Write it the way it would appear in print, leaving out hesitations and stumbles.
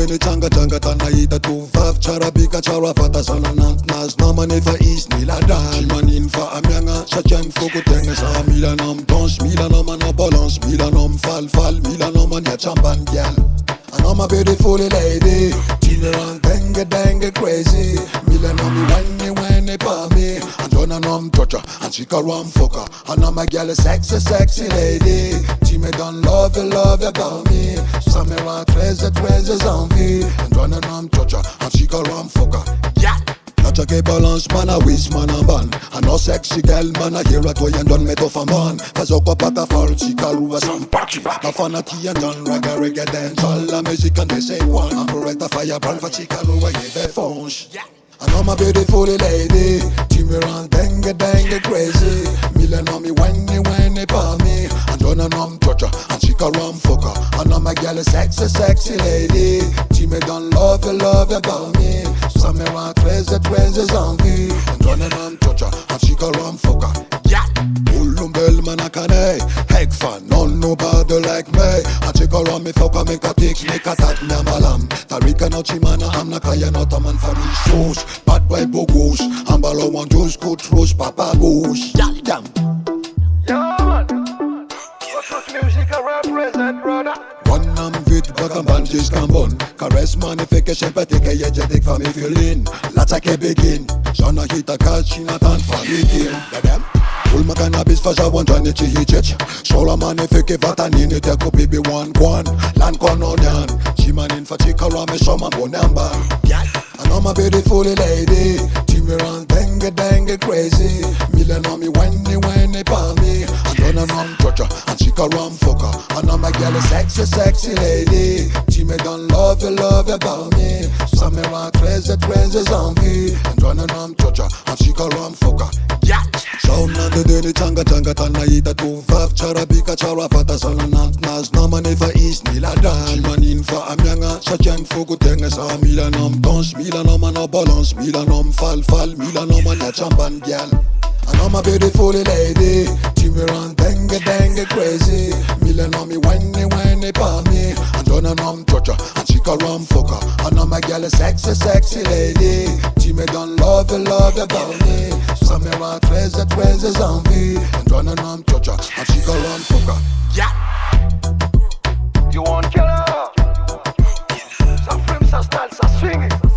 deni changa changa tanaita tu vav charabika charavata sana nas namane fa is nilada chimanin fa amyanga chachen foko tenga sa milanam danse milanam ana balance milanam fal milanam anya chamban gal. I know my beautiful lady, Tineran dengue crazy. Milanam when they palm me, and Jonah toucher, and she call one fucker. I know my girl is sexy lady. Time don't love you about me. Samira 13 envie, and Jonah toucher, and she call one fucker. Yeah. Not a balance, man, a wish, man, a ban. I know sexy girl, man, I hear a toy and done met off a man. Cause I got a fall, she call over some party. My fanati and done reggae dance. All the music and they say one. Operate a fire brand for chica over here, they phones. I know my beautiful lady, Timeran dengue crazy. Mila know me when they palm me. And Jonah toucher, and she call one fucker. I know my girl is sexy lady. Time don't love you about me. Samira 13 envie, and Jonah toucher, and she call one fucker. Yeah. Bell man I can heck fan, nobody like me. I check around me fucker, make a tick, make a tat, me a malam. Tarika no chimana, I'm not kaya, not a man for me shoes. Bad boy bogus, I'm balo one juice, KOOTS ROOTS, papa goose. Yeah, damn. Yeah man, KOOTS music I represent, brother. One vite, baka banjis cambon. Caress magnification, patike yejetik for me feeling. Let's take a begin. Shana hit a catch, she not on for me kill. Damn. Pull my cannabis for a one journey to hitch. Shola magnifique vatanini te ko baby one kwan. Land kononian. She man in for chica rame shoma bonamba. I know my beautiful lady. Timeran dengue crazy. Mila know me when they palm me. And Jonah toucher, and she call one fucker. I know my girl is sexy lady. Time don't love you about me. Samira 13 envie, and Jonah toucher, and she call one fucker. Yeah. Sound na de deni changa tanaita tu vav charabika charavata sana nas namane fa is nilada chimanin fa amyanga chachen foko tenga sa milanam danse milanam ana balance milanam fal milanam anya chamban gal. I know my beautiful lady, Timeran dengue crazy. Mila know me when they palm me. And Jonah toucher, and she call one fucker. I know my girl is sexy lady. Time don't love you about me. Samira 13 envie, and Jonah toucher, and she call one fucker. Yeah. You want killer? Ça frime, ça style, ça swing.